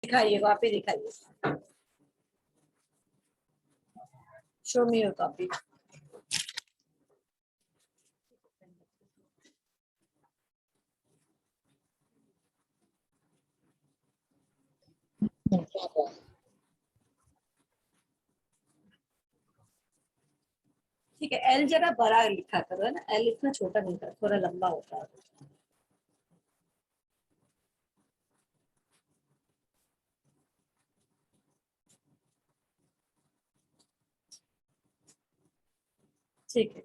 दिखाइए, वहां पे दिखाइए, शो मी योर कॉपी। ठीक है, एल जरा बड़ा लिखा करो, है ना, एल इतना छोटा नहीं था, थोड़ा लंबा होता है। ठीक है,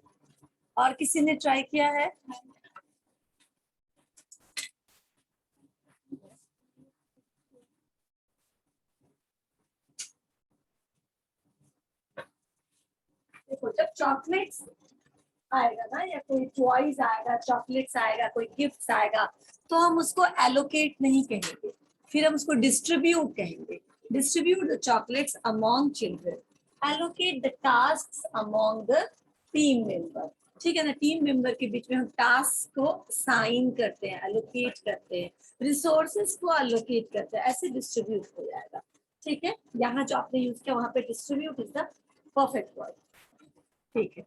और किसी ने ट्राई किया है? देखो, जब चॉकलेट्स आएगा ना, या कोई टॉयज आएगा, चॉकलेट्स आएगा, कोई गिफ्ट्स आएगा, तो हम उसको एलोकेट नहीं कहेंगे, फिर हम उसको डिस्ट्रीब्यूट कहेंगे। Distribute the chocolates among children, allocate the task among the team member. ठीक है ना, टीम मेंबर के बीच में हम टास्क को साइन करते हैं, एलोकेट करते हैं, रिसोर्सेज को एलोकेट करते हैं, ऐसे डिस्ट्रीब्यूट हो जाएगा। ठीक है, यहाँ जो आपने यूज किया वहां पे distribute is the perfect word. ठीक है,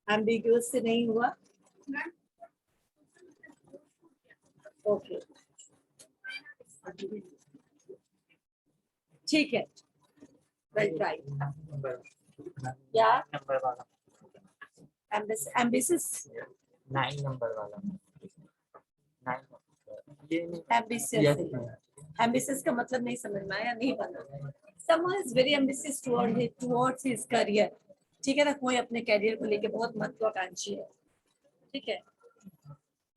एम्बिगुअस से नहीं हुआ। ओके, ठीक है, वेल ट्राई। या नंबर वाला, एम्बिशियस, 9 नंबर वाला, 9 ये नहीं, एम्बिशियस, एम्बिशियस का मतलब नहीं समझ में आया, नहीं बना। someone is very ambitious towards his career। ठीक है ना, कोई अपने कैरियर को लेके बहुत महत्वाकांक्षी है। ठीक है,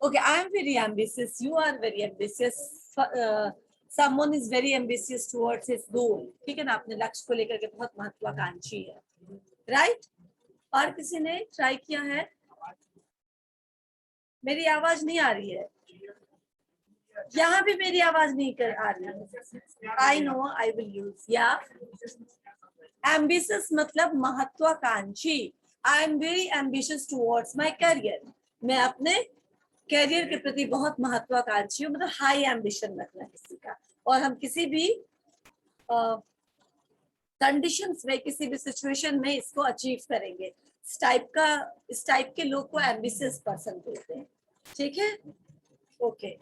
okay, I am very ambitious, you are very ambitious, someone is very ambitious towards his goal। ठीक है ना, अपने लक्ष्य को लेकर के बहुत महत्वाकांक्षी है, राइट। और किसी ने ट्राई किया है? मेरी आवाज नहीं आ रही है, यहाँ भी मेरी आवाज नहीं कर आ रही है। I know, I will use. या एम्बिशियस मतलब महत्वाकांक्षी। आई am very ambitious towards my career, मैं अपने करियर के प्रति बहुत महत्वाकांक्षी हूँ, मतलब हाई एम्बिशन रखना किसी का। और हम किसी भी कंडीशंस में, किसी भी सिचुएशन में इसको अचीव करेंगे। इस टाइप के लोग को एम्बिशियस पर्सन बोलते हैं। ठीक है, ओके।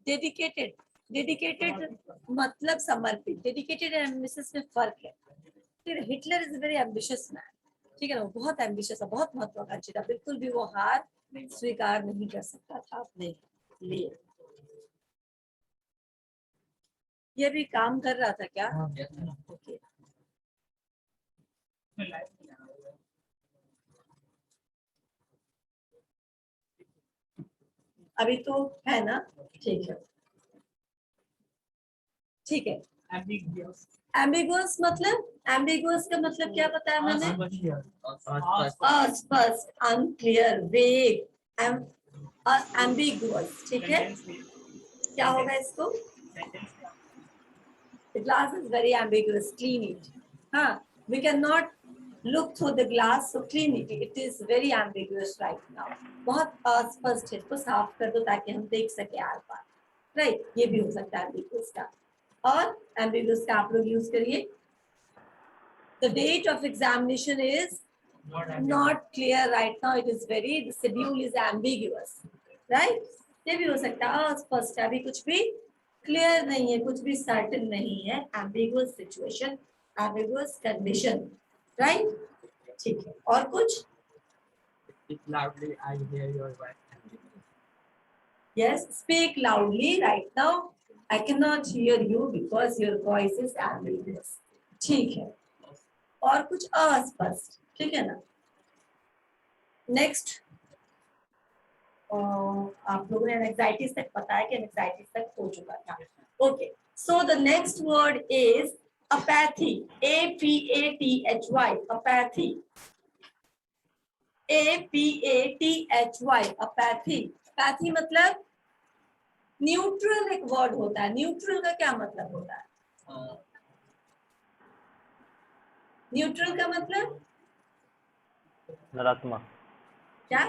डेडिकेटेड, डेडिकेटेड मतलब समर्पित, डेडिकेटेड एंड एम्बिशियस में फर्क है। फिर Hitler is very ambitious man. ठीक है ना, वो बहुत एम्बिशियस है, बहुत महत्वाकांक्षी था, बिल्कुल भी वो हार स्वीकार नहीं कर सकता था अपने लिए। ये भी काम कर रहा था क्या? ओके, अभी तो है ना, ठीक है, ठीक है। एम्बिगुअस मतलब, एम्बिगुअस का मतलब क्या बताया मैंने? अस्पष्ट, अनक्लियर, वेग, एम्बिगुअस। ठीक है, क्या होगा इसको? The glass is very ambiguous, clean it। हाँ, we cannot look through the glass, so clean it। It is very ambiguous right now। बहुत अस्पष्ट है, इसको साफ कर दो ताकि हम देख सके आर पार। राइट, ये भी हो सकता है ambiguous का। और ambiguous का आप लोग यूज करिए। The date of examination is not clear right now, it is very, the schedule is ambiguous। Right, ये भी हो सकता है अस्पष्ट, अभी कुछ भी क्लियर नहीं है, कुछ भी सर्टेन नहीं है। ambiguous situation, ambiguous condition। Right, ठीक है, और कुछ? Speak loudly, I hear your voice। Yes, speak loudly, right now I cannot hear you because your voice is ambiguous। ठीक है, और कुछ अस्पष्ट। ठीक है ना, नेक्स्ट। आप लोगों ने एंजाइटीज तक पता है कि एंजाइटीज तक हो चुका था। Okay, so the next word is apathy, APATHY, apathy, APATHY, apathy. Apathy मतलब न्यूट्रल एक वर्ड होता है। न्यूट्रल का क्या मतलब होता है? न्यूट्रल का मतलब नकारात्मक क्या?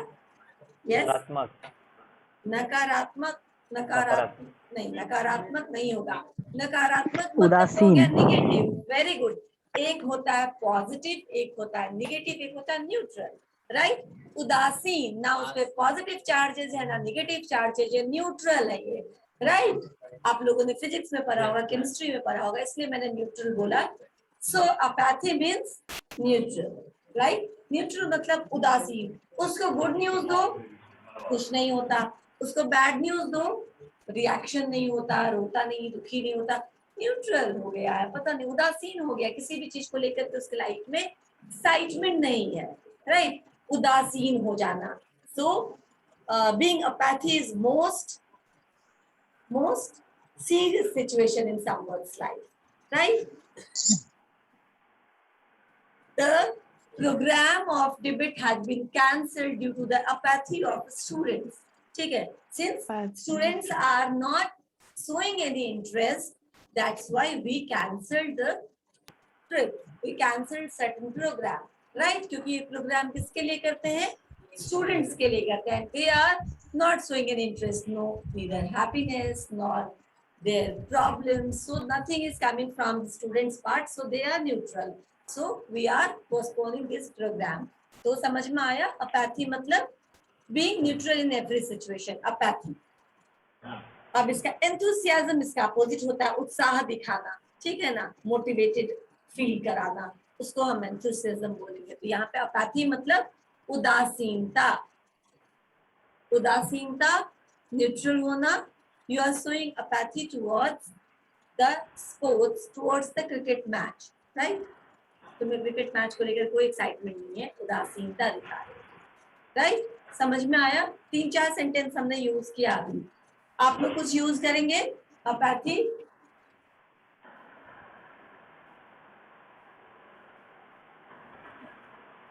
यस, नकारात्मक नकारात्मक, नकारात्मक नहीं, नकारात्मक नहीं होगा। नकारात्मक मतलब हो उदासीन। गया निगेटिव। Very good. एक होता है पॉजिटिव, एक होता है निगेटिव, एक होता है न्यूट्रल, राइट? उदासीन ना उसपे पॉजिटिव चार्जेस है ना निगेटिव चार्जेस है, न्यूट्रल है ये, राइट? आप लोगों ने फिजिक्स में पढ़ा होगा, केमिस्ट्री में पढ़ा होगा, इसलिए मैंने न्यूट्रल बोला। So apathy means neutral, right? Neutral मतलब उदासीन। उसको गुड न्यूज दो, कुछ नहीं होता। उसको बैड न्यूज दो, रिएक्शन नहीं होता, रोता नहीं, दुखी नहीं होता, न्यूट्रल हो गया है, पता नहीं, उदासीन हो गया किसी भी चीज को लेकर के, उसके लाइफ में एक्साइटमेंट नहीं है, राइट? उदासीन हो जाना। So being apathy is most serious situation in someone's life, right? The program of debate had been cancelled due to the apathy of students. ठीक है? Since students are not showing any interest, that's why we cancelled the trip. We cancelled certain program, right? क्योंकि ये program किसके लिए करते हैं? Students के लिए करते हैं. They are not showing any interest, no, neither happiness nor their problems. So nothing is coming from the students' part. So they are neutral. So we are postponing this program. तो समझ में आया? Apathy मतलब being neutral in every situation. Apathy. अब इसका enthusiasm इसका opposite होता है उत्साह दिखाना, ठीक है ना? मोटिवेटेड फील कराना, उसको हम enthusiasm बोलेंगे। तो यहाँ पे अपैथी मतलब उदासीनता, उदासीनता, न्यूट्रल होना। You are showing apathy towards the sports, towards the cricket match, right? तुम्हें क्रिकेट मैच को लेकर कोई एक्साइटमेंट नहीं है, उदासीनता दिखा रहे हो, राइट? समझ में आया? 3-4 सेंटेंस हमने यूज किया अभी। आप लोग कुछ यूज करेंगे अपैथी?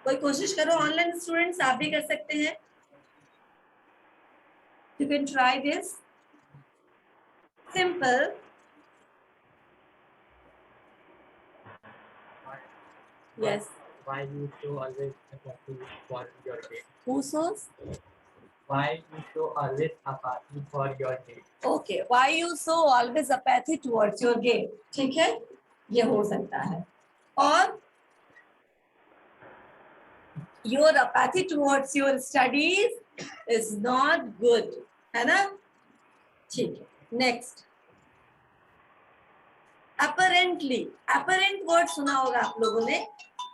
कोई कोशिश करो, ऑनलाइन स्टूडेंट्स आप भी कर सकते हैं। You can try this, simple. Yes. Why you show always apathy for your date? Who shows? Why you show always apathy for your date? Okay. Why you show always apathy towards your game? ठीक है, ये हो सकता है। और your apathy towards your studies is not good, है ना? ठीक है, next. Apparently, apparent word सुना होगा आप लोगों ने,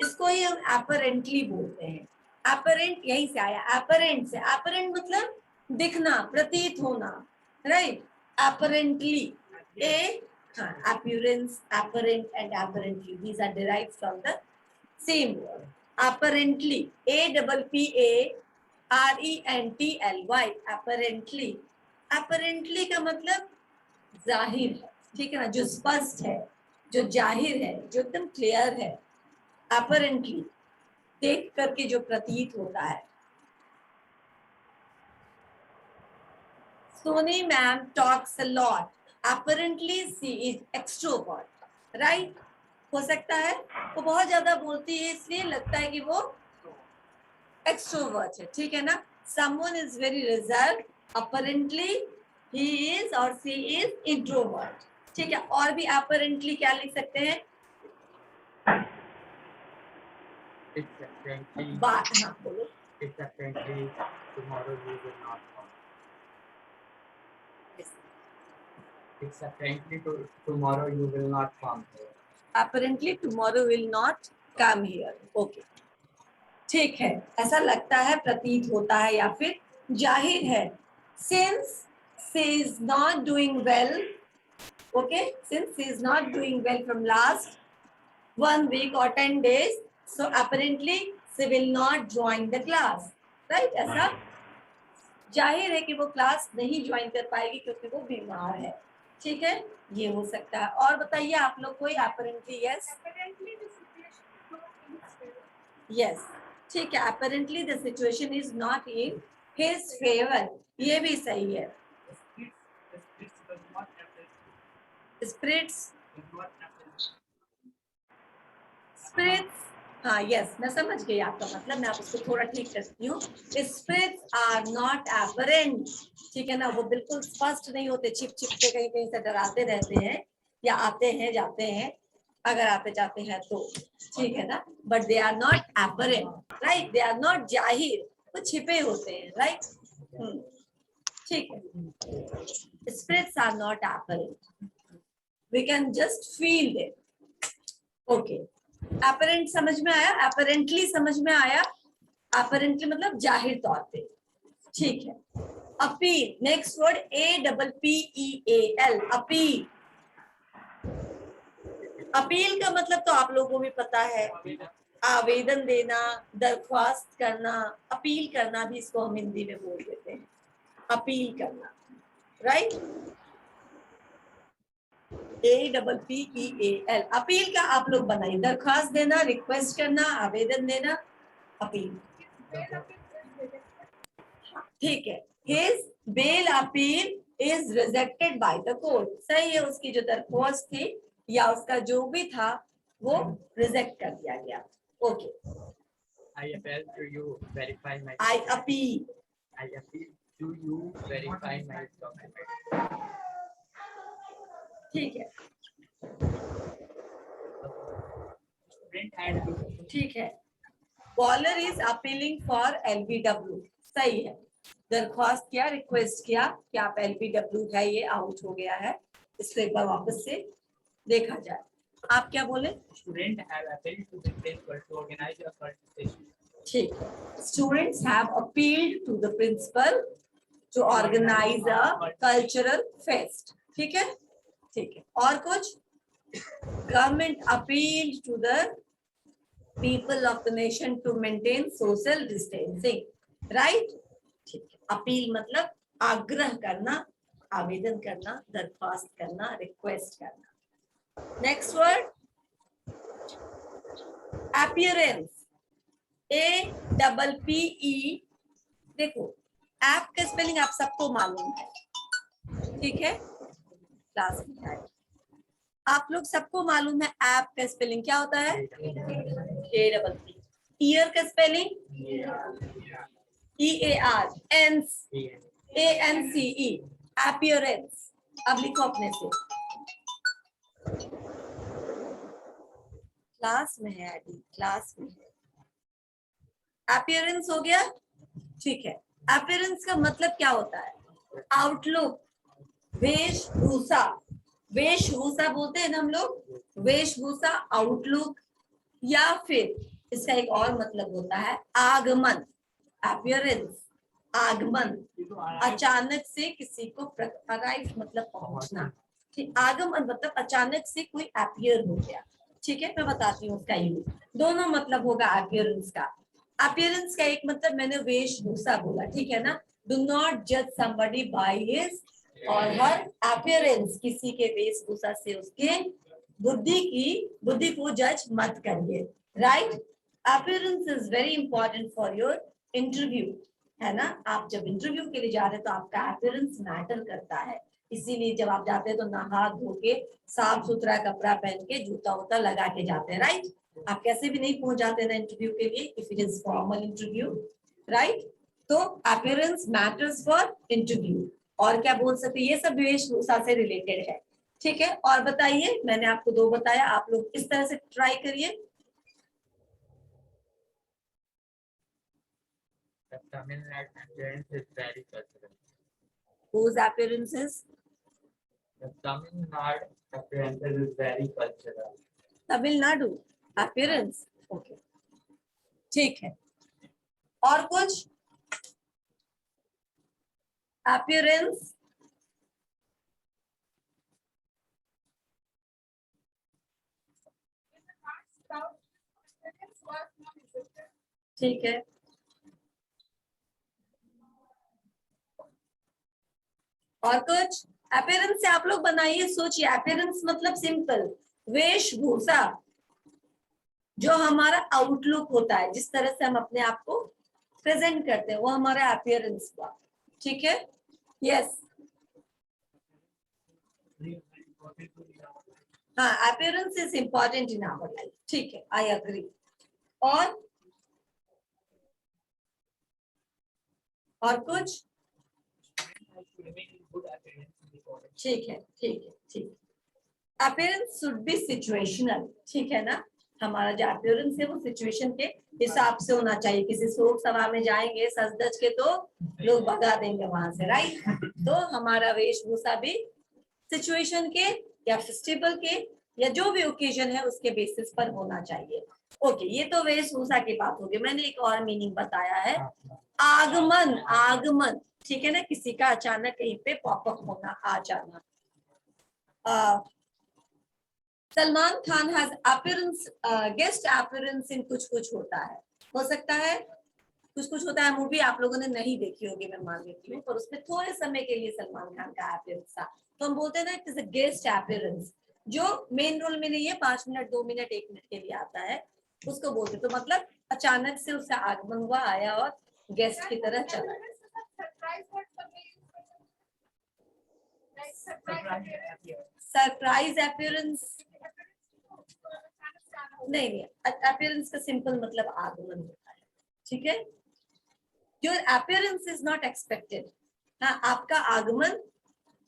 इसको ही हम apparently बोलते हैं। apparent यहीं से आया, apparent से। apparent मतलब दिखना, प्रतीत होना, right? apparently, appearance, apparent and apparently, these are derived from the same word. apparently, apparently, apparently, apparently का मतलब जाहिर है, ठीक है ना? जो स्पष्ट है, जो जाहिर है, जो एकदम क्लियर है, apparently, देख करके जो प्रतीत होता है। Soni ma'am talks a lot, apparently she is extrovert, right? हो सकता है वो बहुत ज्यादा बोलती है, इसलिए लगता है कि वो extrovert है, ठीक है ना? someone is very reserved, apparently he is or she is introvert, ठीक है? और भी apparently क्या लिख सकते हैं? It's apparently. बात, हाँ बोलो। It's apparently tomorrow you will not come. Yes. It's apparently tomorrow you will not come. Apparently tomorrow will not come here. Okay. ठीक है, ऐसा लगता है, प्रतीत होता है या फिर जाहिर है। Since she is not doing well, okay, since she is not doing well from last 1 week or 10 days, so apparently she will not join the class, right? ऐसा जाहिर है कि वो क्लास नहीं ज्वाइन कर पाएगी क्योंकि वो बीमार है, ठीक है? ये हो सकता है। और बताइए आप लोग कोई apparently? yes, yes, ठीक है, apparently the situation is not in his favor, ये भी सही है। spirits, spirits, हाँ यस, मैं समझ गई आपका मतलब, मैं आप उसको थोड़ा ठीक करती हूँ। स्पिरिट्स आर नॉट एपरेंट, ठीक है ना, वो बिल्कुल स्पष्ट नहीं होते, छिप छिप के कहीं कहीं से डराते रहते हैं या आते हैं जाते हैं, अगर आते जाते हैं तो, ठीक है ना, but they are not apparent, right, they are not जाहिर, वो छिपे होते हैं, राइट, ठीक है। Spirits are not apparent. We can just feel them. Okay. Apparent समझ में आया, apparently समझ में आया, apparently मतलब जाहिर तौर पे, ठीक है। Appeal, next word APPEAL, appeal. Appeal का मतलब तो आप लोगों को भी पता है, आवेदन देना, दरख्वास्त करना, अपील करना भी इसको हम हिंदी में बोल देते हैं, अपील करना, राइट। APPEAL, अपील का आप लोग बनाइए, दरख्वास्त देना, रिक्वेस्ट करना, आवेदन देना, अपील, ठीक है। His bail appeal is rejected by the court, सही है, उसकी जो दरख्वास्त थी या उसका जो भी था वो रिजेक्ट कर दिया गया, okay. I appeal to you verify my I appeal, I appeal to you verify my document. ठीक है, Print and ठीक है। Caller is appealing for LBW, सही है, दरख्वास्त किया, रिक्वेस्ट किया कि आप LBW है, ये आउट हो गया है, इसको एक बार वापस से देखा जाए। आप क्या बोले? student have appealed to the principal to organize a participation. ठीक है, students have appealed to the principal to organise a cultural fest, ठीक है, ठीक है। और कुछ? Government appealed to the people of the nation to maintain social distancing, right, ठीक है। अपील मतलब आग्रह करना, आवेदन करना, दरख्वास्त करना, रिक्वेस्ट करना। नेक्स्ट वर्ड अपीयरेंस, APPE, देखो ऐप का स्पेलिंग आप सबको मालूम है, ठीक है, क्लास में है, आप लोग सबको मालूम है ऐप का स्पेलिंग क्या होता है, APP। ईयर का स्पेलिंग EARANCE, अपीयरेंस। अब लिखो अपने से, क्लास में है अभी, क्लास में है। अपीयरेंस हो गया, ठीक है। अपीयरेंस का मतलब क्या होता है? आउटलुक, वेशभूषा, वेशभूषा बोलते हैं ना हम लोग, वेशभूषा, आउटलुक, या फिर इसका एक और मतलब होता है आगमन, अपीयरेंस, आगमन, अचानक से किसी को अराइव मतलब पहुंचना, ठीक, आगमन मतलब अचानक से कोई अपीयर हो गया, ठीक है। मैं बताती हूँ उसका यूज, दोनों मतलब होगा अपीयरेंस का। अपीयरेंस का एक मतलब मैंने वेशभूषा बोला, ठीक है ना, डू नॉट जज समबडी बाय हिज और हर अपीयरेंस, किसी के वेशभूषा से उसके बुद्धि को जज मत करिए, right. Appearance is very important for your interview, है ना, आप जब इंटरव्यू के लिए जा रहे हैं तो आपका अपीयरेंस मैटर करता है, इसीलिए जब आप जाते हैं तो नहा धो के साफ सुथरा कपड़ा पहन के जूता वूता लगा के जाते हैं, राइट। आप कैसे भी नहीं पहुंच जाते ना इंटरव्यू के लिए, if it is formal interview, right. तो अपीयरेंस मैटर्स फॉर इंटरव्यू। और क्या बोल सकते, ये सब वेशभूषा से रिलेटेड है, ठीक है। और बताइए, मैंने आपको 2 बताया, आप लोग इस तरह से ट्राई करिए। The Tamil Nadu appearance is very cultural. Whose appearances? The Tamil Nadu appearance is very cultural. Tamil Nadu appearance, okay, ठीक है। और कुछ? अपीयरेंस, ठीक है। और कुछ? अपीयरेंस से आप लोग बनाइए, सोचिए, अपीयरेंस मतलब सिंपल वेशभूषा, जो हमारा आउटलुक होता है, जिस तरह से हम अपने आप को प्रेजेंट करते हैं, वो हमारा अपीयरेंस हुआ, ठीक है। यस, हाँ, appearance is important in our life, ठीक है, आई अग्री। और कुछ? remain in good appearance in the college. ठीक है, ठीक है, ठीक। अपीयरेंस शुड बी सिचुएशनल, ठीक है ना। हमारा जो अपीयरेंस है वो सिचुएशन के हिसाब से होना चाहिए। किसी शोक सभा में जाएंगे सज धज के तो लोग भगा देंगे वहां से, राइट। तो हमारा वेशभूषा भी सिचुएशन के या फेस्टिवल के या जो भी ओकेजन है उसके बेसिस पर होना चाहिए। ओके, ये तो वेशभूषा की बात होगी। मैंने एक और मीनिंग बताया है, आगमन। आगमन, ठीक है ना, किसी का अचानक कहीं पे पॉपअप होना, आ जाना। Salman Khan has appearance, guest appearance इन कुछ कुछ होता है, हो सकता है कुछ कुछ होता है। मूवी आप लोगों ने नहीं देखी होगी, मैं मान लेती हूँ, पर उसमें थोड़े समय के लिए सलमान खान का अपीयरेंस था, तो हम बोलते हैं ना it is a guest appearance. जो मेन रोल में नहीं है, 5 मिनट 2 मिनट 1 मिनट के लिए आता है, उसको बोलते। तो मतलब अचानक से उसका आगमन हुआ, आया और गेस्ट की तरह चला। सरप्राइज अपीयरेंस नहीं, अपीयरेंस का सिंपल मतलब आगमन होता है, ठीक है। Your appearance is not expected. हाँ, आपका आगमन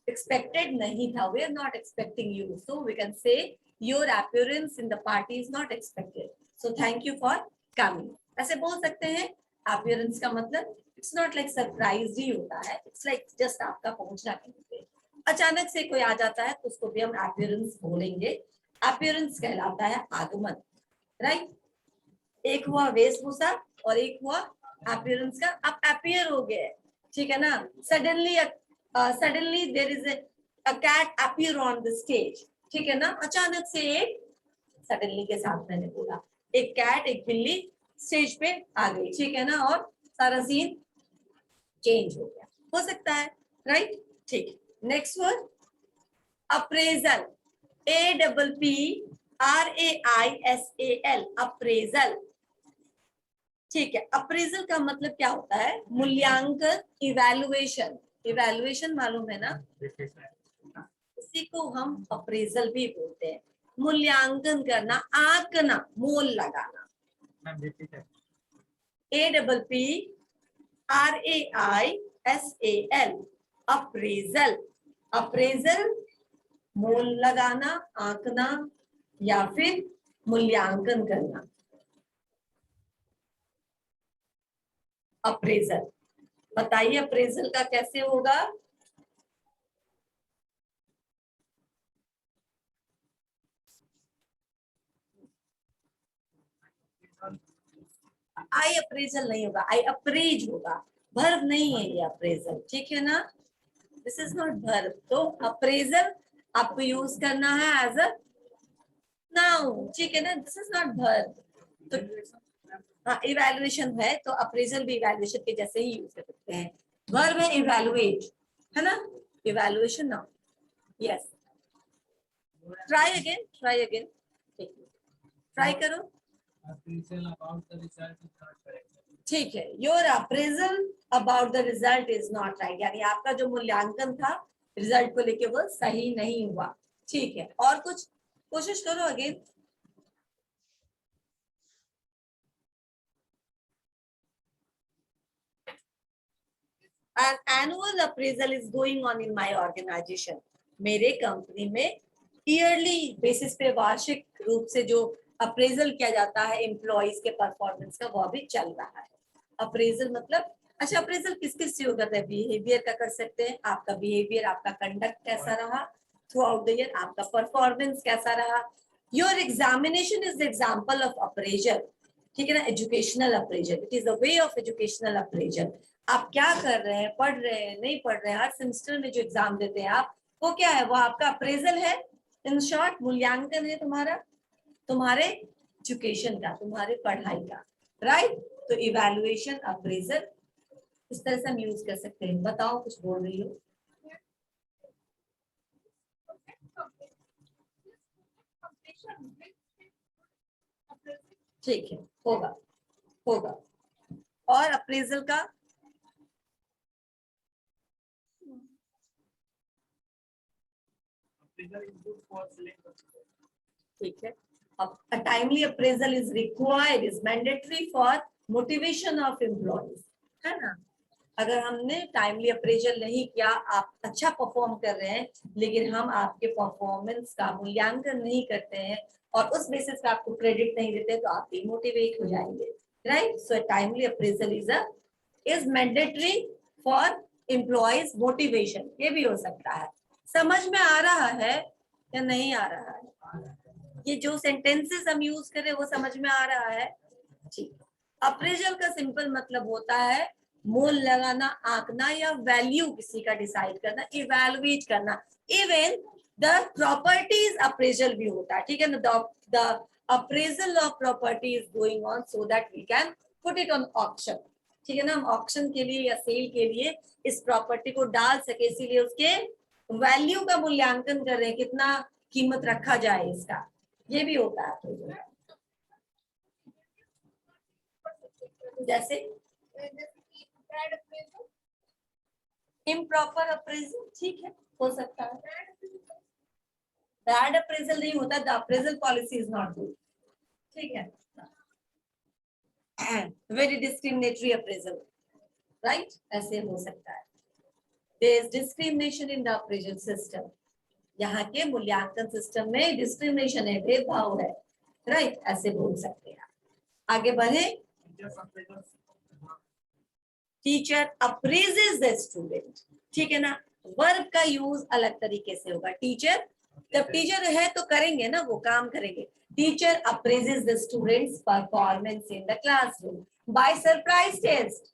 एक्सपेक्टेड नहीं था, we are not expecting you, so we can say your appearance in the party is not expected, so thank you for coming. ऐसे बोल सकते हैं। अपीयरेंस का मतलब इट्स नॉट लाइक सरप्राइज ही होता है, इट्स लाइक जस्ट आपका पहुंचना कहीं पे। अचानक से कोई आ जाता है तो उसको भी हम अपीयरेंस बोलेंगे। अपीयरेंस कहलाता है आगमन, राइट। एक हुआ वेशभूषा और एक हुआ अपीयरेंस का। आप अपीयर हो गए, ठीक है ना। Suddenly suddenly there is a cat appear on the stage, ठीक है ना। अचानक से एक, सडनली के साथ मैंने बोला, एक कैट, एक बिल्ली स्टेज पे आ गई, ठीक है ना, और सारा सीन चेंज हो गया, हो सकता है, राइट। ठीक, next word appraisal, APPRAISAL, appraisal, ठीक है। अप्रेजल का मतलब क्या होता है? मूल्यांकन, इवैल्यूएशन। इवैल्यूएशन मालूम है ना, इसी को हम अप्रेजल भी बोलते हैं। मूल्यांकन करना, आंकना, मोल लगाना। APPRAISAL, appraisal. अप्रेजल मोल लगाना, आंकना या फिर मूल्यांकन करना। अप्रेजल, बताइए अप्रेजल का कैसे होगा? आई अप्रेजल नहीं होगा, आई अप्रेज होगा। वर्ब नहीं है ये अप्रेजल, ठीक है ना। This is not verb. तो अप्रेजल आपको यूज करना है एज अ नाउन, ठीक है ना। This is not verb. तो हाँ, इवैल्यूएशन है तो अप्रेजल भी इवैल्यूएशन के जैसे ही यूज कर सकते हैं। वर्ब है इवैल्यूएट, है ना, evaluation noun. Yes, try again, try again, try करो। ठीक है, your appraisal about the result is not right, यानी आपका जो मूल्यांकन था रिजल्ट को लेके वो सही नहीं हुआ, ठीक है। और कुछ कोशिश करो again. An annual appraisal is going on in my organization. मेरे कंपनी में ईयरली बेसिस पे, वार्षिक रूप से जो अप्रेजल किया जाता है एम्प्लॉइज के परफॉर्मेंस का, वो अभी चल रहा है। अप्रेजल मतलब, अच्छा अप्रेजल किस किस से करते हैं? बिहेवियर का कर सकते हैं, आपका बिहेवियर, आपका कंडक्ट कैसा रहा थ्रू आउट द ईयर, आपका परफॉर्मेंस कैसा रहा। Your examination is the example of appraisal, ठीक है ना। Educational appraisal, it is the way of educational appraisal. आप क्या कर रहे हैं, पढ़ रहे हैं, नहीं पढ़ रहे हैं, हर सेमेस्टर में जो एग्जाम देते हैं आप, वो क्या है? वो आपका अप्रेजल है। इन शॉर्ट, मूल्यांकन है तुम्हारा, तुम्हारे एजुकेशन का, तुम्हारे पढ़ाई का, राइट। तो इवैल्यूएशन, अप्रेजल, इस तरह से हम यूज कर सकते हैं। बताओ, कुछ बोल रही हो? ठीक है, होगा, होगा। और अप्रेजल का ठीक है, A timely appraisal is required, is mandatory for motivation of employees, है ना। अगर हमने टाइमली अप्रेजल नहीं किया, आप अच्छा परफॉर्म कर रहे हैं लेकिन हम आपके परफॉर्मेंस का मूल्यांकन नहीं करते हैं और उस बेसिस पे आपको क्रेडिट नहीं देते तो आप डिमोटिवेट हो जाएंगे, right. So timely appraisal is mandatory for employees motivation. ये भी हो सकता है। समझ में आ रहा है या नहीं आ रहा है? ये जो सेंटेंसेस हम यूज कर रहे हैं वो समझ में आ रहा है? ठीक। अप्रेजल का सिंपल मतलब होता है मोल लगाना, आंकना या वैल्यू किसी का डिसाइड करना, इवैल्यूएट करना। इवन द प्रॉपर्टीज अप्रेजल भी होता है, ठीक है ना। The appraisal of property is going on so that we can put it on auction, ठीक है ना। हम ऑक्शन के लिए या सेल के लिए इस प्रॉपर्टी को डाल सके, इसीलिए उसके वैल्यू का मूल्यांकन कर रहे हैं, कितना कीमत रखा जाए इसका, ये भी होता है। जैसे इम्प्रॉपर अप्रेजल, ठीक है, हो सकता है। बैड अप्रेजल नहीं होता, the appraisal policy is not good, ठीक है। वेरी डिस्क्रिमिनेटरी अप्रेजल, राइट, ऐसे हो सकता है। There is discrimination in the appraisal system. यहाँ के मूल्यांकन सिस्टम में डिस्क्रिमिनेशन है, भेदभाव है, राइट, ऐसे बोल सकते हैं। आगे बढ़े। टीचर अप्रेजेस द स्टूडेंट, ठीक है ना। वर्ब का यूज अलग तरीके से होगा। टीचर, जब टीचर है तो करेंगे ना, वो काम करेंगे। Teacher appraises the students performance in the classroom by surprise test.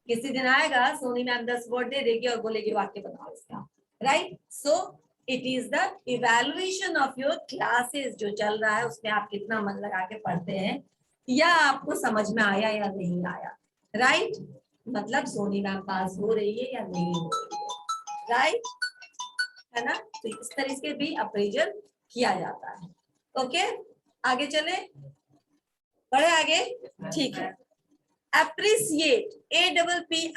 किसी दिन आएगा सोनी मैम 10 वर्ड दे देगी और बोलेगी वाक्य बनाओ इसका, right. So it is the evaluation of your classes, जो चल रहा है उसमें आप कितना मन लगा के पढ़ते हैं या आपको समझ में आया या नहीं आया, राइट। मतलब सोनी मैम पास हो रही है या नहीं हो रही है, राइट, है ना। तो इस तरह से भी अप्रेजल किया जाता है। ओके, आगे चले, बढ़े आगे, ठीक है। Appreciate, APPRECIATE,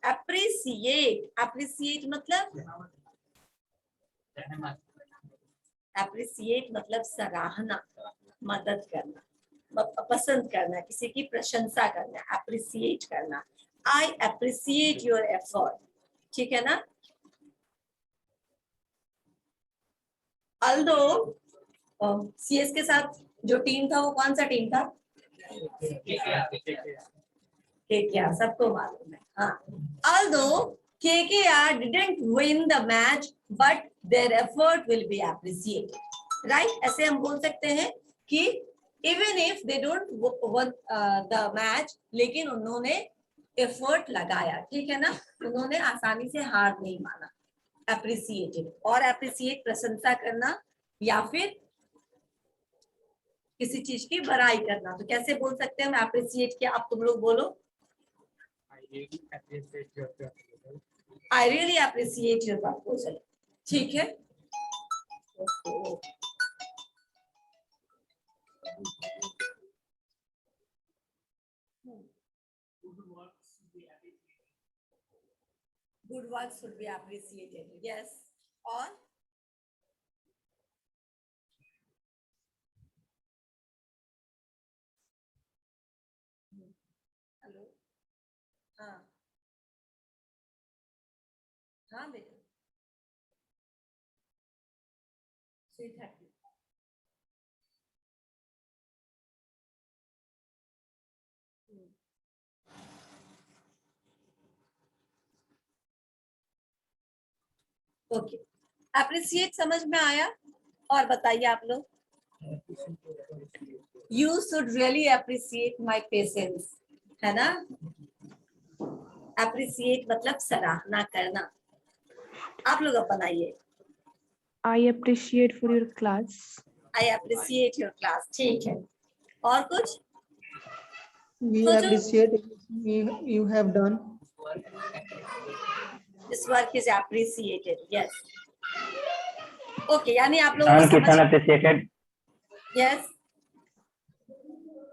appreciate. अप्रिसिएट मतलब सराहना, मदद करना, पसंद करना, किसी की प्रशंसा करना, अप्रिसिएट करना। आई अप्रिसिएट योर एफर्ट, ठीक है ना। अल्दो सीएस के साथ जो टीम था वो कौन सा टीम था? केकेआर, सबको मालूम है, हाँ। Although KKR didn't win the match but their effort will be appreciated, right. ऐसे हम बोल सकते हैं कि even if they don't one the match, लेकिन उन्होंने एफर्ट लगाया, ठीक है ना। उन्होंने आसानी से हार नहीं माना, अप्रिसिएटेड। और अप्रिसिएट प्रशंसा करना या फिर किसी चीज की बड़ाई करना। तो कैसे बोल सकते हैं हम अप्रिसिएट किया? अब तुम लोग बोलो। I really appreciate your proposal, ठीक है। Good work should be appreciated, yes. और हेलो, हाँ हाँ बेटा, 3:30। ओके, अप्रिसिएट समझ में आया? और बताइए आप लोग। You should really appreciate my patience, है ना। अप्रिसिएट मतलब सराहना करना। आप लोग अब बनाइए। I appreciate for your class. I appreciate your class, ठीक है। और कुछ? We appreciate you have done. This work is appreciated, yes. Okay, यानी आप लोग किसान appreciated. Yes.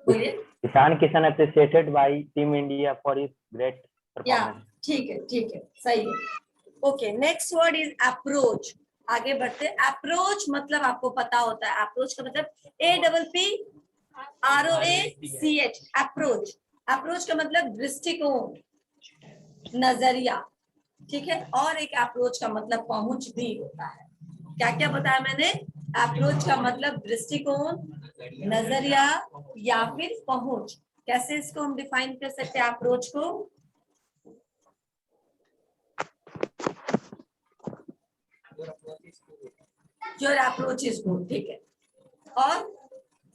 बोलिए। किसान appreciated by Team India for its great performance. ठीक है, सही है। Okay, next word is approach. आगे बढ़ते। अप्रोच मतलब आपको पता होता है, अप्रोच का मतलब APPROACH, अप्रोच। अप्रोच का मतलब दृष्टिकोण, नजरिया, ठीक है। और एक अप्रोच का मतलब पहुंच भी होता है। क्या क्या बताया मैंने? अप्रोच का मतलब दृष्टिकोण, नजरिया या फिर पहुंच। कैसे इसको हम डिफाइन कर सकते हैं अप्रोच को? योर अप्रोच इज गुड, ठीक है। और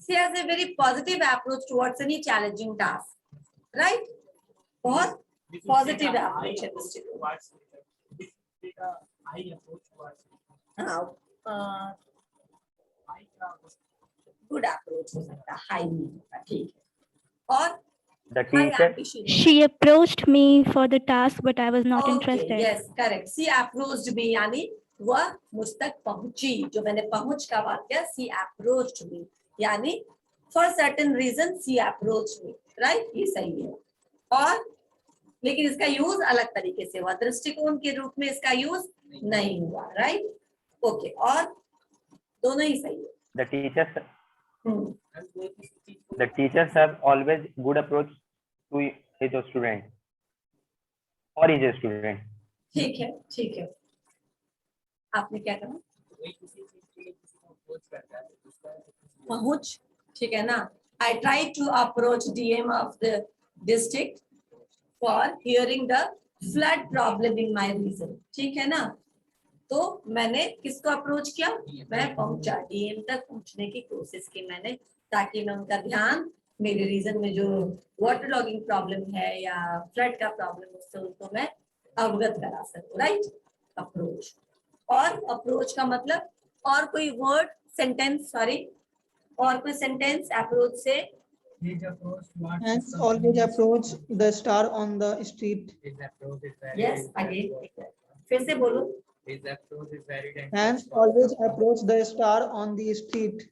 she has a very positive approach towards any challenging task, right? बहुत पॉजिटिव अप्रोच है दृष्टिकोण। हाँ, गुड अप्रोच हो सकता है, हाई नहीं होगा, ठीक है। और The high teacher, ambition। She approached me for the task, but I was not interested. Yes correct, she approached me यानी वह मुझ तक पहुंची। जो मैंने पहुंच का वाक्य, सी अप्रोच्ड मी यानी for certain reason she approached me, right? ये सही है। और लेकिन इसका यूज अलग तरीके से हुआ, दृष्टिकोण के रूप में इसका यूज नहीं हुआ, राइट? ओके, और दोनों ही सही है। the teachers, hmm, the teachers have always good approach to his student or his student. ठीक है, ठीक है। आपने क्या कहा? पहुंच, ठीक है ना। I tried to approach DM of the district for hearing the flood problem in my region, ठीक है ना। तो मैंने किसको अप्रोच किया? मैं पहुंचा, डीएम तक पहुंचने की कोशिश की मैंने, ताकि मैं उनका ध्यान मेरे रीजन में जो वाटर लॉगिंग प्रॉब्लम है या फ्लड का प्रॉब्लम, उससे उनको मैं अवगत करा सकूं, राइट? अप्रोच। और अप्रोच का मतलब और कोई वर्ड, सेंटेंस, सॉरी, और कोई सेंटेंस अप्रोच से? Hence, always approach the star on the street. Yes, आगे फिर से बोलो। Hence, always approach the star on the street.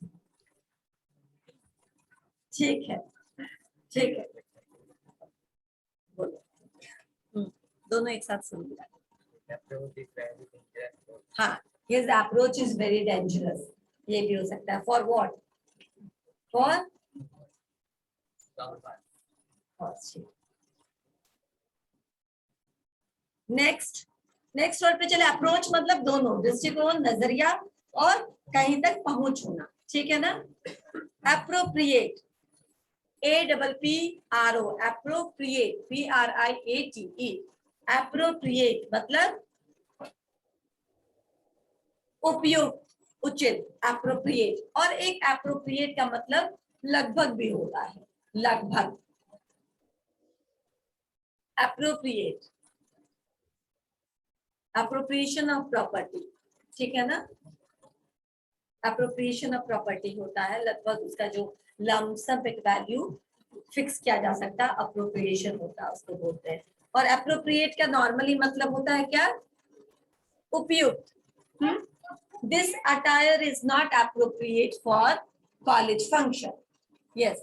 ठीक है, ठीक है, बोलो। दोनों एक साथ सुन लिया। हाँ, his approach is very dangerous, ये भी हो सकता है। For what? For next, next word पे चले। अप्रोच मतलब दोनों, दृष्टिकोण, नजरिया और कहीं तक पहुंच होना, ठीक है ना। Appropriate, APPRO, appropriate, PRIATE, appropriate मतलब उपयुक्त, उचित, अप्रोप्रिएट। और एक अप्रोप्रिएट का मतलब लगभग भी होता है, लगभग। अप्रोप्रिएट, अप्रोप्रिएशन ऑफ प्रॉपर्टी, ठीक है ना। अप्रोप्रिएशन ऑफ प्रॉपर्टी होता है लगभग, उसका जो लमसम एक वैल्यू फिक्स किया जा सकता है, अप्रोप्रिएशन होता है, उसको बोलते हैं। और अप्रोप्रिएट का नॉर्मली मतलब होता है क्या? उपयुक्त। This attire is not appropriate for college function. Yes,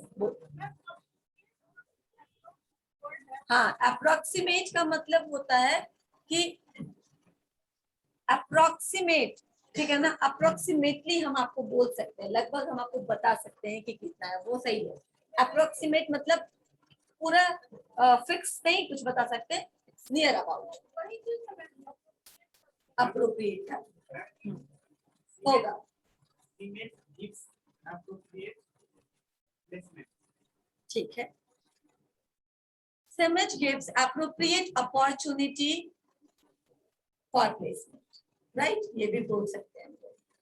हाँ। अप्रोक्सीमेट का मतलब होता है कि अप्रोक्सीमेट, ठीक है ना। अप्रोक्सीमेटली हम आपको बोल सकते हैं, लगभग हम आपको बता सकते हैं कि कितना है, वो सही है। अप्रोक्सीमेट मतलब पूरा फिक्स नहीं कुछ बता सकते, नियर अबाउट। अप्रोप्रिएट होगा, ठीक है। Semach gives appropriate opportunity for placement, right? ये भी बोल सकते हैं।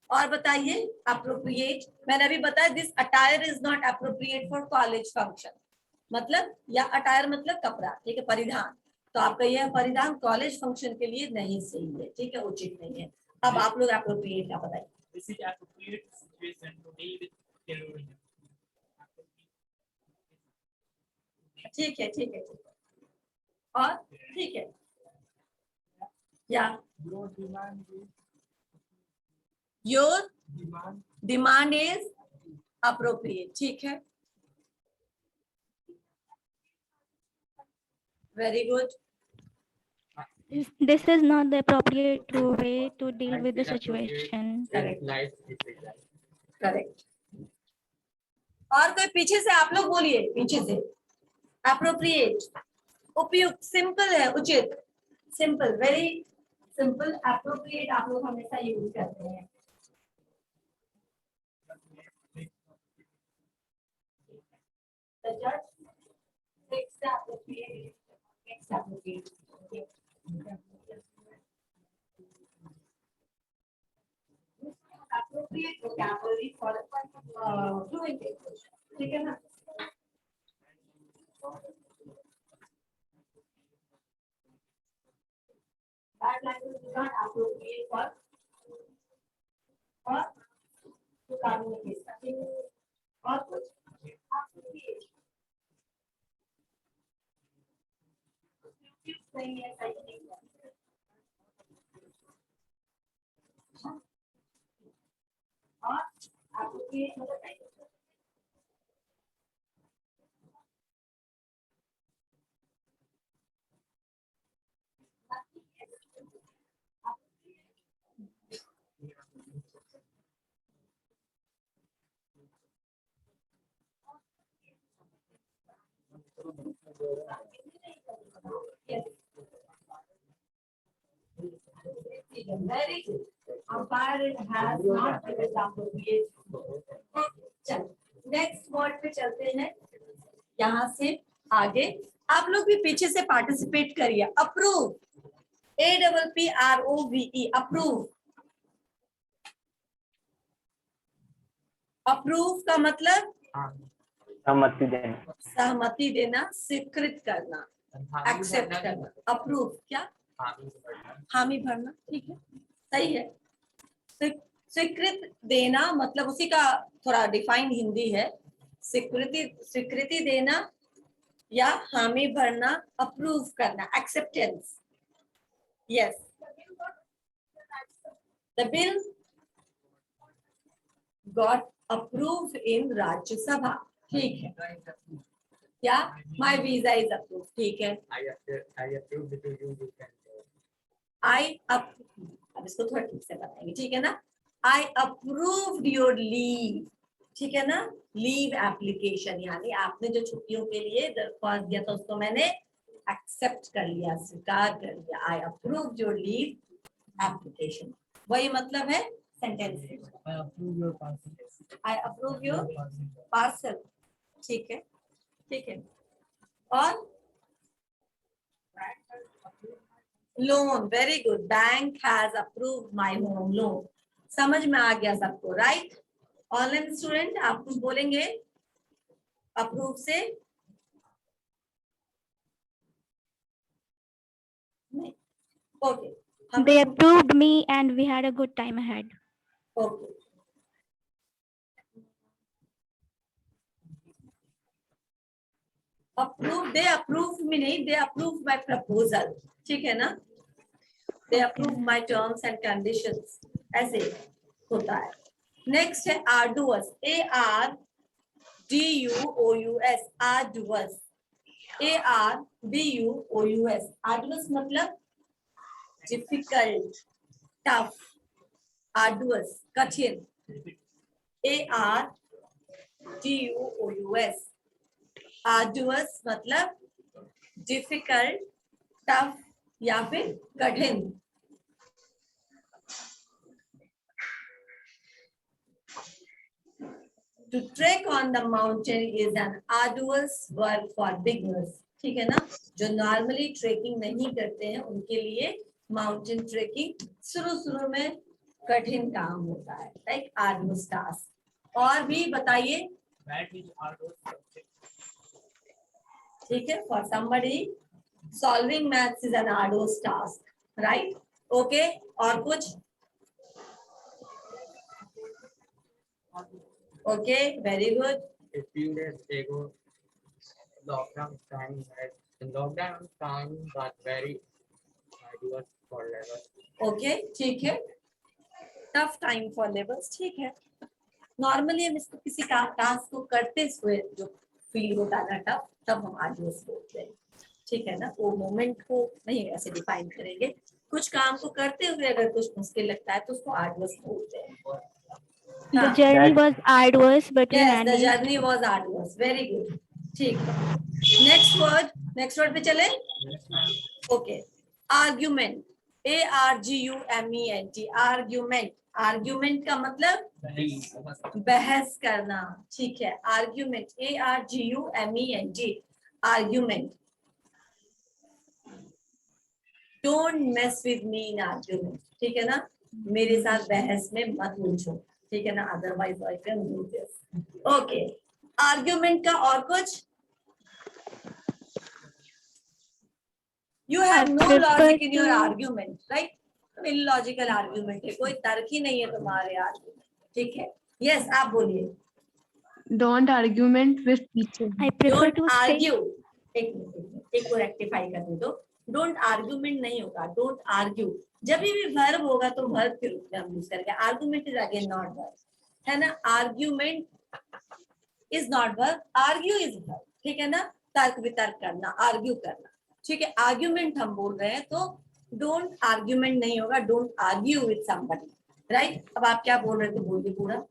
और बताइए appropriate, मैंने अभी बताया this attire is not appropriate for college function, मतलब या attire मतलब कपड़ा, ठीक है, परिधान। तो आपका यह परिधान कॉलेज फंक्शन के लिए नहीं सही है, ठीक है, उचित नहीं है। अब आप लोग appropriate का बताइए। This is appropriate situation to deal with terrorism. ठीक है, ठीक है, ठीक है। और ठीक है, या योर डिमांड इज अप्रोप्रिएट, ठीक है, very good. This is not the appropriate way to deal And with the inappropriate situation. Correct. with life decision. Correct. और कोई पीछे से आप लोग बोलिए, पीछे से। अप्रोप्रिएट, उपयुक्त, सिंपल है, उचित, सिंपल, वेरी सिंपल। अप्रोप्रिएट आप लोग हमेशा यूज करते हैं। The judge takes the appropriate, takes the appropriate. Okay. Appropriate vocabulary for fluent English. ठीक है ना? Bad language is not appropriate for communication. और कुछ appropriate. नहीं है, सही नहीं है। और appropriate मतलब क्या है? Yes. Very good. Umpire has not given the appropriate. चलो नेक्स्ट वर्ड पे चलते हैं। यहाँ से आगे आप लोग भी पीछे से पार्टिसिपेट करिए। Approve, APPROVE, approve. अप्रूव का मतलब सहमति देना, सहमति देना, स्वीकृत करना, एक्सेप्ट करना। अप्रूव क्या? हामी भरना। ठीक है, सही है। स्वीकृत देना मतलब उसी का थोड़ा डिफाइन हिंदी है। स्वीकृति देना या हामी भरना, अप्रूव करना, acceptance. Yes, the bill got approve in Rajya Sabha. ठीक है, क्या? My visa is approve. ठीक है, I approve it to you, you can go. अब इसको थोड़ा ठीक से बताएंगे, ठीक है ना? आई अप्रूव्ड योर लीव। ठीक है ना? लीव एप्लीकेशन, यानी आपने जो छुट्टियों के लिए दरख्वास्त दिया था उसको मैंने एक्सेप्ट कर लिया, स्वीकार कर लिया। आई अप्रूव्ड योर लीव एप्लीकेशन, वही मतलब है sentence. I approve your parcel. I approve your parcel. ठीक है, ठीक है। और loan, very good. Bank has approved my home loan. समझ में आ गया सबको, राइट? ऑनलाइन स्टूडेंट आप कुछ बोलेंगे अप्रूव से? नहीं, okay. They approved me and we had a good time ahead. Okay, approve, they approve me नहीं, दे अप्रूव माय प्रपोजल। ठीक है ना? They approve my terms and conditions, ऐसे होता है। नेक्स्ट है arduous, ARDUOUS, arduous, ARDUOUS। Arduous मतलब difficult, tough. Arduous कठिन, ARDUOUS। आर्डुअस मतलब डिफिकल्ट, टफ या फिर कठिन। To trek on the mountain is an arduous work for beginners. ठीक है ना? जो नॉर्मली ट्रेकिंग नहीं करते हैं उनके लिए माउंटेन ट्रेकिंग शुरू में कठिन काम होता है, लाइक आर्डुअस टास्क। और भी बताइए। ठीक है, for somebody solving maths is an arduous task, right? Okay, और कुछ? Okay, very good. A few days ago, lockdown time was very arduous for levels. Okay, ठीक है। टफ टाइम फॉर लेबर्स, ठीक है। नॉर्मली हम इसको किसी का टास्क को करते हुए जो फील होता है ना टफ, तब हम आर्डुअस बोलते हैं। ठीक है ना, वो मोमेंट को नहीं ऐसे डिफाइन करेंगे। कुछ काम को करते हुए अगर कुछ मुश्किल लगता है तो उसको आर्डवर्स बोलते हैं। The हाँ, journey was arduous, but we yes, the managed. journey was arduous. Very good. ठीक है, नेक्स्ट वर्ड पे चले। Okay, argument, ARGUMENT, argument. Argument का मतलब बहस करना, ठीक है। Argument, ARGUMENT, argument. Don't mess with me in argument, ठीक है ना, मेरे साथ बहस में मत पूछो, ठीक है ना, otherwise I can do this. Okay, argument का और कुछ? You have no logic in your argument, right? Illogical argument है, कोई तर्क ही नहीं है तुम्हारे आर्ग्यूमेंट, ठीक है। यस, आप बोलिए। Don't argument with teacher. I prefer don't to stay. Argue, एक मिनट, एक को रेक्टिफाई करने दो। डोंट आर्ग्यूमेंट नहीं होगा, डोंट आर्ग्यू। जब भी वर्ब होगा तो वर्ब के रूप में हम यूज करेंगे। Argument is again not verb, है ना। Argument is not verb, argue is verb, ठीक है ना। तर्क वितर्क करना, आर्ग्यू करना, ठीक है। आर्ग्यूमेंट हम बोल रहे हैं तो डोंट आर्ग्यूमेंट नहीं होगा, don't argue with somebody, right. अब आप क्या बोल रहे थे, बोलिए पूरा।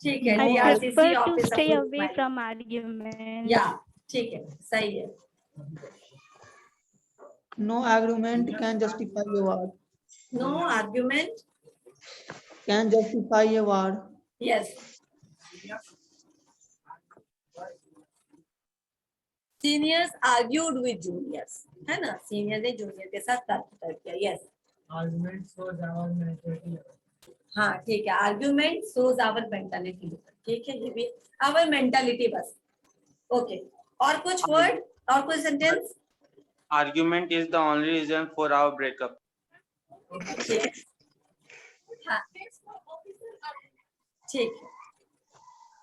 ठीक है, I DRCC prefer to office stay approve away my, from arguments. या ठीक है, सही है। No argument can justify a word. No argument, Can justify a word. Yes. Seniors argued with juniors, है ना, सीनियर ने जूनियर के साथ तर्क किया, yes. Argument shows our maturity. हाँ ठीक है, आर्ग्यूमेंट सोज आवर मेंटालिटी, ठीक है, ये भी आवर मेंटालिटी बस। ओके, और कुछ वर्ड और कोई sentence? Argument is the only reason for our breakup. ठीक है, हाँ ठीक है।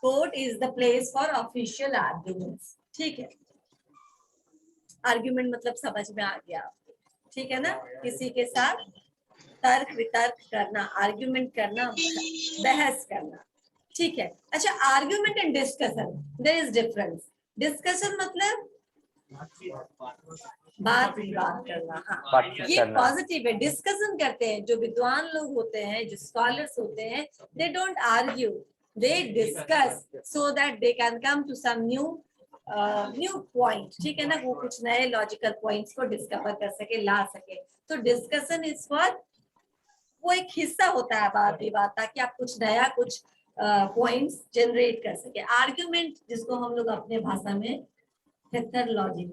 Court is the place for official arguments, ठीक है। आर्ग्यूमेंट मतलब समझ में आ गया आपको, ठीक है ना, किसी के साथ तर्क वितर्क करना, आर्ग्यूमेंट करना, बहस करना, ठीक है। अच्छा, argument and discussion, there is difference. Discussion मतलब बात विवाद करना, हाँ बातचीत ये करना। पॉजिटिव है। डिस्कशन करते हैं जो विद्वान लोग होते हैं, जो स्कॉलर्स होते हैं, they don't argue, they discuss so that they can come to some new point, ठीक है ना, वो कुछ नए लॉजिकल पॉइंट्स को डिस्कवर कर सके, ला सके। तो डिस्कशन इज फॉर, वो एक हिस्सा होता है बात विवाद, ताकि आप कुछ नया, कुछ पॉइंट्स जनरेट कर सके। आर्ग्यूमेंट जिसको हम लोग अपने भाषा में लॉजिक,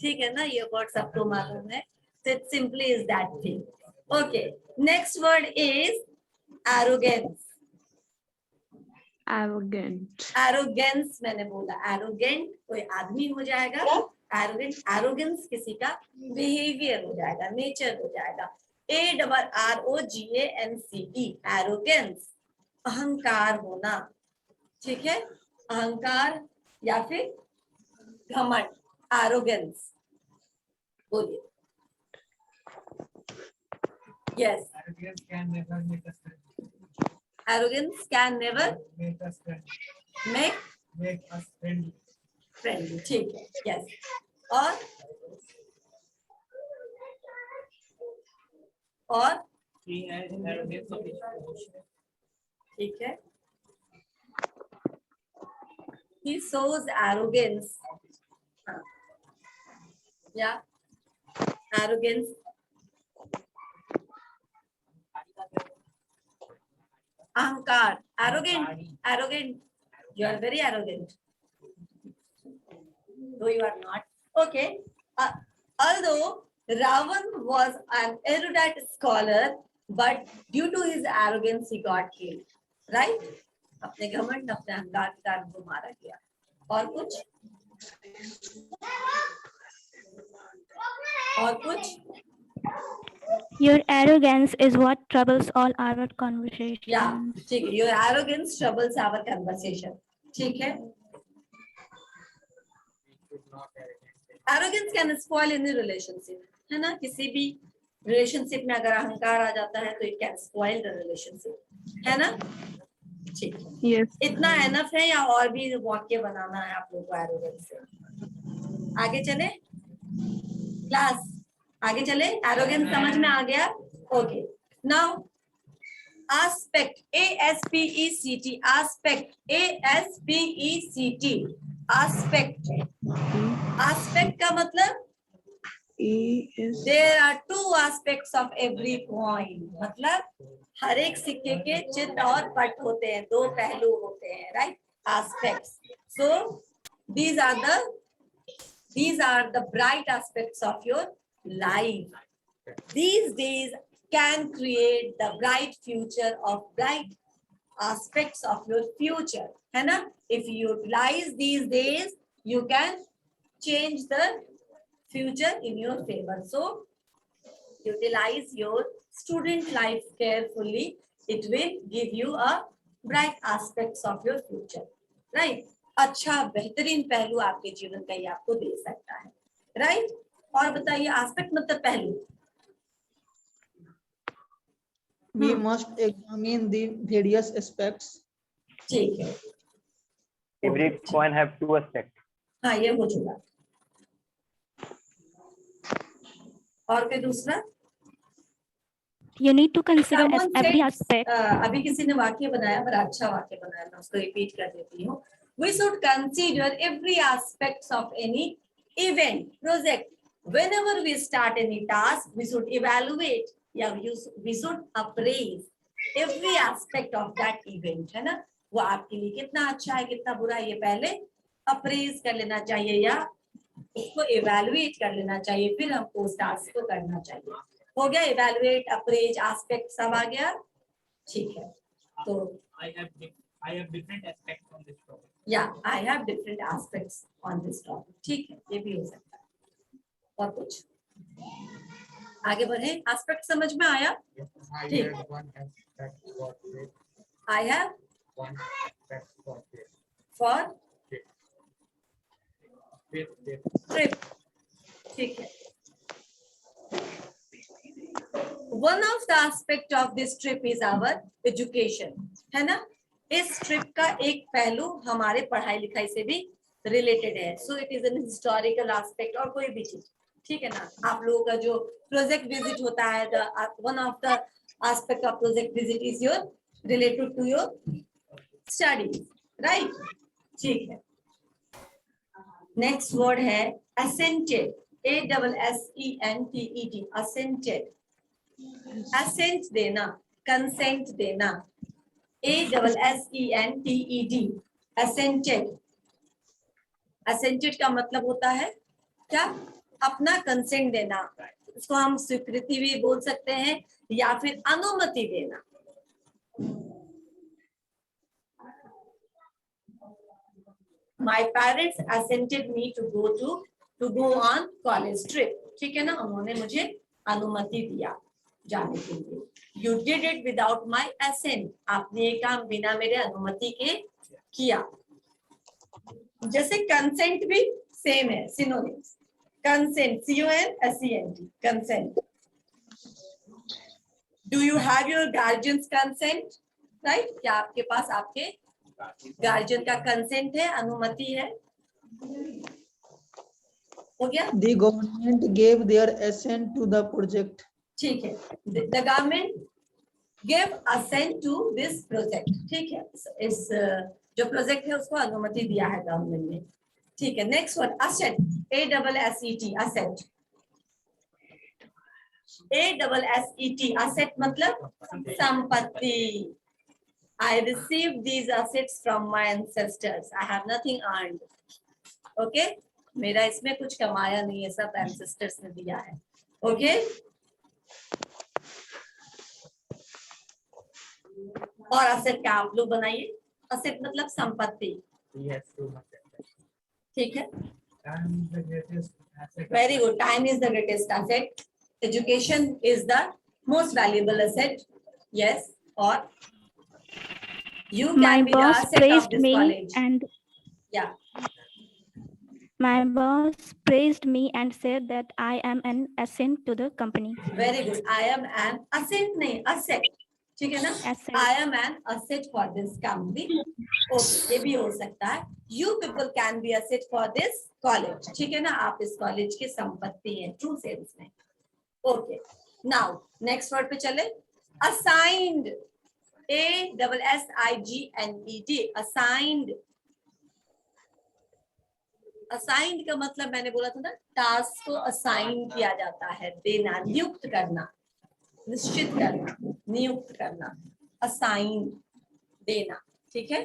ठीक है ना, ये वर्ड सबको मालूम है। Simply is that thing. Okay, next word is arrogance. Arrogant. Arrogance मैंने बोला, एरोगेंट कोई आदमी हो जाएगा, एरोगेंट, एरोगेंस किसी का बिहेवियर हो जाएगा, नेचर हो जाएगा। ARROGANCE, एरोगेंस, अहंकार होना, ठीक है, अहंकार या फिर घमंड, एरोगेंस। बोलिए। Yes, Arrogance can never make us friends. Arrogance can never Make us friends. Make Make us friendly. Friendly, ठीक है, यस। और He has arrogance of his emotion. ठीक है, he shows arrogance, हाँ, या arrogance, अहंकार, arrogant, you are very arrogant, though you are not. Okay, although Ravan was an erudite scholar, but due to his arrogance he got killed, right? अपने घमंड, अपने अहंकार के कारण को मारा गया। और कुछ? और कुछ? Your arrogance is what troubles all our conversations. या ठीक है, your arrogance troubles our conversation, ठीक है। Arrogance can spoil any relationship, है ना, किसी भी रिलेशनशिप में अगर अहंकार आ जाता है तो it can spoil the relationship, है ना। ठीक है, Yes. इतना एनफ है या और भी वाक्य बनाना है आप लोग को एरोगेंस से? आगे चले क्लास, आगे चले। एरोगेंस समझ में आ गया? Okay, now aspect, aspect, aspect, aspect, aspect, aspect का मतलब A-S. there are two aspects of every coin, मतलब हर एक सिक्के के चित्त और पट होते हैं, दो पहलू होते हैं, right? Aspects. So these are the bright aspects of your life. These days can create the bright future of bright aspects of your future, है ना? If you utilize these days, you can change the future in your favor. So utilize your student life carefully. It will give you a bright aspects of your future, right? अच्छा बेहतरीन पहलू आपके जीवन का ये आपको दे सकता है, right? और बताइए aspect मतलब पहलू। We must examine the various aspects. ठीक है, Every coin have two aspects. हाँ ये हो चुका। और कोई दूसरा? You need to consider as Someone every said, aspect. अभी किसी ने वाक्य बनाया, बड़ा अच्छा वाक्य बनाया, मैं उसको रिपीट कर देती हूँ। We should consider every aspects of any event, project. Whenever we start any task, we should evaluate, या we should appraise every aspect of that event, है ना? वो आपके लिए कितना अच्छा है, कितना बुरा है, ये पहले अप्रेज कर लेना चाहिए या उसको evaluate कर लेना चाहिए, फिर हमको उस टास्क को करना चाहिए। हो गया, evaluate, appraise, aspect सब आ गया, ठीक है। तो I have different aspects on this topic. Yeah, I have different aspects on this topic. ठीक है, ये भी हो सकता है। और कुछ आगे बढ़े, aspect समझ में आया? I ठीक। have one aspect for this, I have one aspect for this. for This. trip, ठीक है। One of the aspect of this trip is our education, है ना? इस ट्रिप का एक पहलू हमारे पढ़ाई लिखाई से भी रिलेटेड है, so it is an historical aspect और कोई भी चीज, ठीक है ना? आप लोगों का जो प्रोजेक्ट विजिट होता है, one of the aspect of project visit is your related to your studies, right? ठीक है। नेक्स्ट वर्ड है assented, ASSENTED, assented, assent देना, consent देना, ASSENTED, assented, assented का मतलब होता है क्या? अपना कंसेंट देना, इसको हम स्वीकृति भी बोल सकते हैं या फिर अनुमति देना। My parents assented me to go on college trip, ठीक है ना? उन्होंने मुझे अनुमति दिया जाने के लिए। You did it without my assent, आपने ये काम बिना मेरे अनुमति के किया। जैसे कंसेंट भी सेम है, synonyms. Consent, CONSENT, consent. Do you have your guardian's consent? Right? क्या आपके पास आपके गार्जियन का कंसेंट है, अनुमति है? हो गया? The government gave their assent to the project. ठीक है, the government gave assent to this project, ठीक है? इस जो प्रोजेक्ट है उसको अनुमति दिया है गवर्नमेंट ने, ठीक है। Next word asset, ASSET, asset, ASSET, asset मतलब संपत्ति। I received these assets from my ancestors. I have nothing earned. Okay? मेरा इसमें कुछ कमाया नहीं है, सब ancestors ने दिया है। Okay? और asset क्या आप लोग बनाइए? Asset मतलब संपत्ति, He has too much asset. ठीक है? Time is the greatest asset. Very good. Time is the greatest asset. Education is the most valuable asset. Yes. Or you My can be the boss asset of praised this me college. and Yeah. my boss praised me and said that I am an asset to the company. Very good. I am an asset, नहीं asset. ठीक है ना, Asset. I am an asset for this company, okay ये भी हो सकता है, you people can be asset for this college, ठीक है ना, आप इस कॉलेज की संपत्ति है ट्रू सेंस में, ओके। नाउ नेक्स्ट वर्ड पे चले, असाइंड, ASSIGNED, असाइंड। असाइंड का मतलब मैंने बोला था ना, टास्क को असाइन किया जाता है, देना, नियुक्त करना, निश्चित करना, नियुक्त करना, असाइन, देना, ठीक है।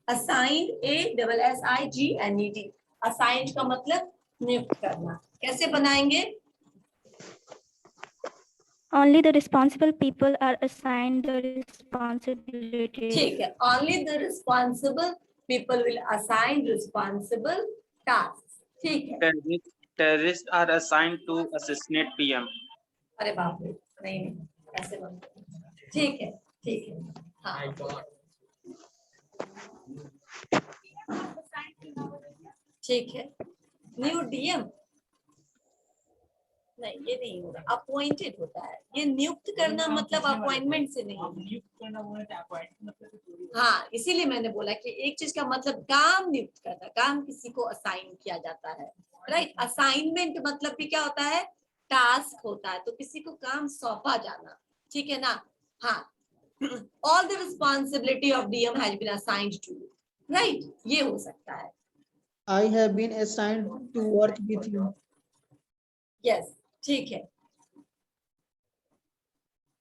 असाइंड, ASSIGNED, असाइंड का मतलब नियुक्त करना। कैसे बनाएंगे? Only the responsible people are assigned the responsibilities. ठीक है, only the responsible people will assign responsible tasks, ठीक है। Terrorists are assigned to assassinate PM. अरे बाप रे, नहीं नहीं ऐसे बनते, ठीक है, ठीक है, हाँ I got ठीक है। न्यू डीएम, नहीं ये नहीं होगा, अपॉइंटेड होता है, ये नियुक्त करना मतलब अपॉइंटमेंट से नहीं है। हाँ इसीलिए मैंने बोला कि एक चीज का मतलब काम नियुक्त करना, काम किसी को असाइन किया जाता है, राइट। असाइनमेंट मतलब भी क्या होता है, टास्क होता है, तो किसी को काम सौंपा जाना, ठीक है ना, हाँ। All the responsibility of DM has been assigned to you, right, ये हो सकता है। I have been assigned to work with you. Yes ठीक है।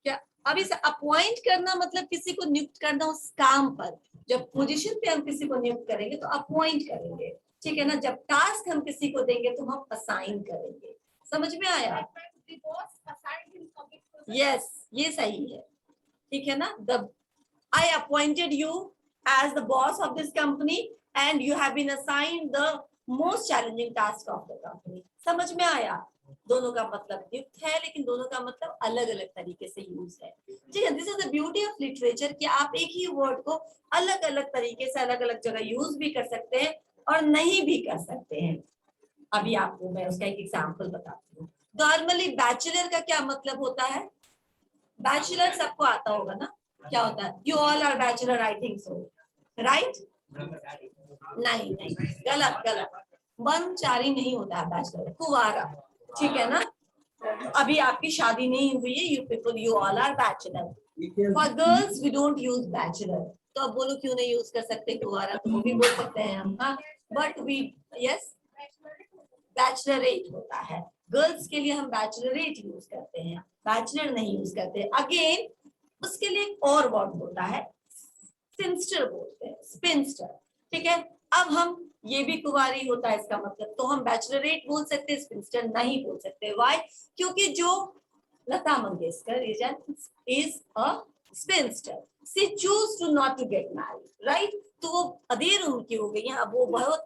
क्या अब इसे अपॉइंट करना मतलब किसी को नियुक्त करना उस काम पर, जब पोजीशन पे हम किसी को नियुक्त करेंगे तो अपॉइंट करेंगे, ठीक है ना, जब टास्क हम किसी को देंगे तो हम असाइन करेंगे, समझ में आया? यस ये सही है, ठीक है ना। The I appointed you as the boss of this company and you have been assigned the most challenging task of the company, समझ में आया? दोनों का मतलब युक्त है लेकिन दोनों का मतलब अलग अलग तरीके से यूज है, ठीक है। This is the beauty of literature कि आप एक ही वर्ड को अलग अलग तरीके से अलग अलग जगह यूज भी कर सकते हैं और नहीं भी कर सकते हैं। अभी आपको मैं उसका एक एग्जाम्पल बताती हूँ। नॉर्मली बैचलर का क्या मतलब होता है? बैचलर सबको आता होगा ना, क्या होता है? You all are bachelor, I think so, right? नहीं नहीं गलत गलत, ब्रह्मचारी नहीं होता है बैचलर, कुंवारा, ठीक है ना। अभी आपकी शादी नहीं हुई है, you people you all are bachelor. For girls we don't use bachelor, तो अब बोलो क्यों नहीं यूज कर सकते कुंवारा, तो वो भी बोल सकते हैं हम, हाँ, बट वी यस बैचलरेट होता है, गर्ल्स के लिए हम बैचलरेट यूज करते हैं, बैचलर नहीं यूज करते। अगेन उसके लिए एक और वर्ड होता है, स्पिंस्टर बोलते हैं, स्पिंस्टर, ठीक है। अब हम ये भी कुंवारी होता है इसका मतलब, तो हम बैचलरेट बोल सकते हैं, स्पिंस्टर नहीं बोल सकते। व्हाई? क्योंकि जो Lata Mangeshkar is a spinster, she choose to not to get married, right, तो वो अधेर उम्र की हो गई है, अब वो बहुत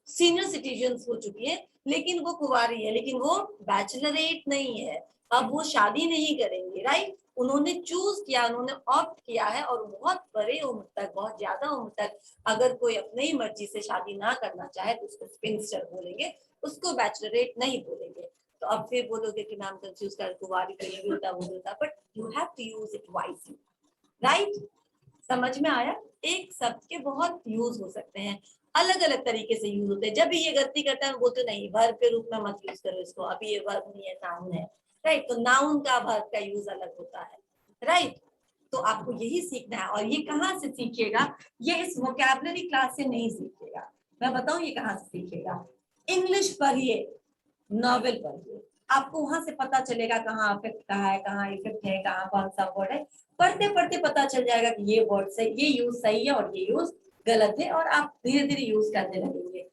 सीनियर सिटीजन हो चुकी है, लेकिन वो कुंवारी है, लेकिन वो बैचलरेट नहीं है, अब वो शादी नहीं करेंगे, राइट। उन्होंने चूज किया, उन्होंने ऑप्ट किया है, और बहुत बड़े उम्र तक, बहुत ज्यादा उम्र तक अगर कोई अपनी ही मर्जी से शादी ना करना चाहे तो उसको स्पिंस्टर बोलेंगे, उसको बैचलरेट नहीं बोलेंगे। तो अब फिर बोलोगे कि मैम कंफ्यूज कर, कुंवारी तो ये भी होता वो भी होता, but you have to use it wisely, right. समझ में आया? एक शब्द के बहुत यूज हो सकते हैं, अलग अलग तरीके से यूज होते हैं। जब भी ये गलती करता है बोलते नहीं वर्ब के रूप में मत यूज करो इसको, अभी ये वर्ब नहीं है, नाउन है, राइट, तो नाउन का वर्ब का यूज अलग होता है, राइट। तो आपको यही सीखना है, और ये कहाँ से सीखिएगा? ये इस वोकैबुलरी क्लास से नहीं सीखिएगा, मैं बताऊं ये कहाँ से सीखिएगा। इंग्लिश पढ़िए, नॉवेल पढ़िए, आपको वहां से पता चलेगा कहाँ अफेक्ट कहाँ है, कहाँ इफेक्ट है, कहाँ कौन सा वर्ड है, पढ़ते पढ़ते पता चल जाएगा कि ये वर्ड सही, ये यूज सही है और ये यूज गलत है, और आप धीरे धीरे यूज करने लगेंगे।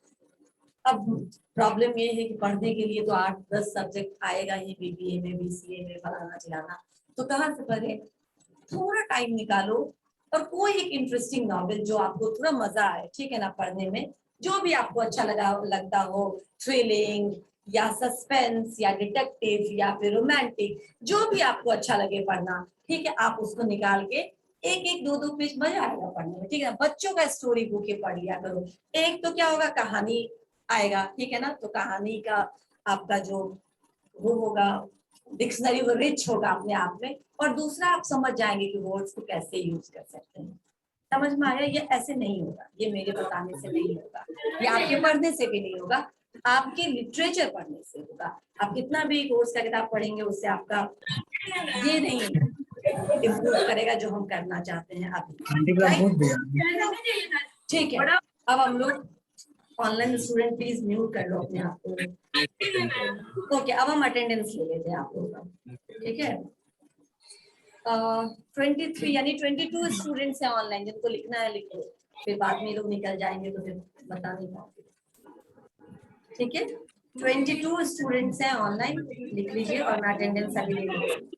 अब प्रॉब्लम ये है कि पढ़ने के लिए तो 8-10 सब्जेक्ट आएगा ही, बीबीए में, बीसीए में, फलाना चिलाना, तो कहाँ से पढ़े? थोड़ा टाइम निकालो और कोई एक इंटरेस्टिंग नॉवेल जो आपको थोड़ा मजा आए, ठीक है ना, पढ़ने में, जो भी आपको अच्छा लगता हो, थ्रिलिंग या सस्पेंस या डिटेक्टिव या फिर रोमांटिक, जो भी आपको अच्छा लगे पढ़ना, ठीक है, आप उसको निकाल के एक एक दो दो पेज, मजा आएगा पढ़ने में, ठीक है। बच्चों का स्टोरी बुक पढ़ लिया करो, एक तो क्या होगा, कहानी आएगा, ठीक है ना, तो कहानी का आपका जो वो होगा डिक्शनरी रिच होगा अपने आप में, और दूसरा आप समझ जाएंगे कि वर्ड्स को कैसे यूज कर सकते हैं। समझ में आया? ये ऐसे नहीं होगा, ये मेरे बताने से नहीं होगा, ये आपके पढ़ने से भी नहीं होगा, आपके लिटरेचर पढ़ने से होगा। आप कितना भी कोर्स का किताब पढ़ेंगे उससे आपका ये नहीं इम्प्रूव करेगा जो हम करना चाहते हैं अभी। ठीक है, अब हम लोग ऑनलाइन स्टूडेंट प्लीज म्यूट कर लो अपने आप को। ओके, अब हम अटेंडेंस ले लेते हैं आप लोगों का, ठीक है। 23 यानी 22 स्टूडेंट्स हैं ऑनलाइन, जिनको लिखना है लिखो, फिर बाद में लोग निकल जाएंगे तो फिर बता नहीं पाओगे, ठीक है। 22 स्टूडेंट्स हैं ऑनलाइन, लिख लीजिए, और मैं अटेंडेंस अभी ले लूंगी।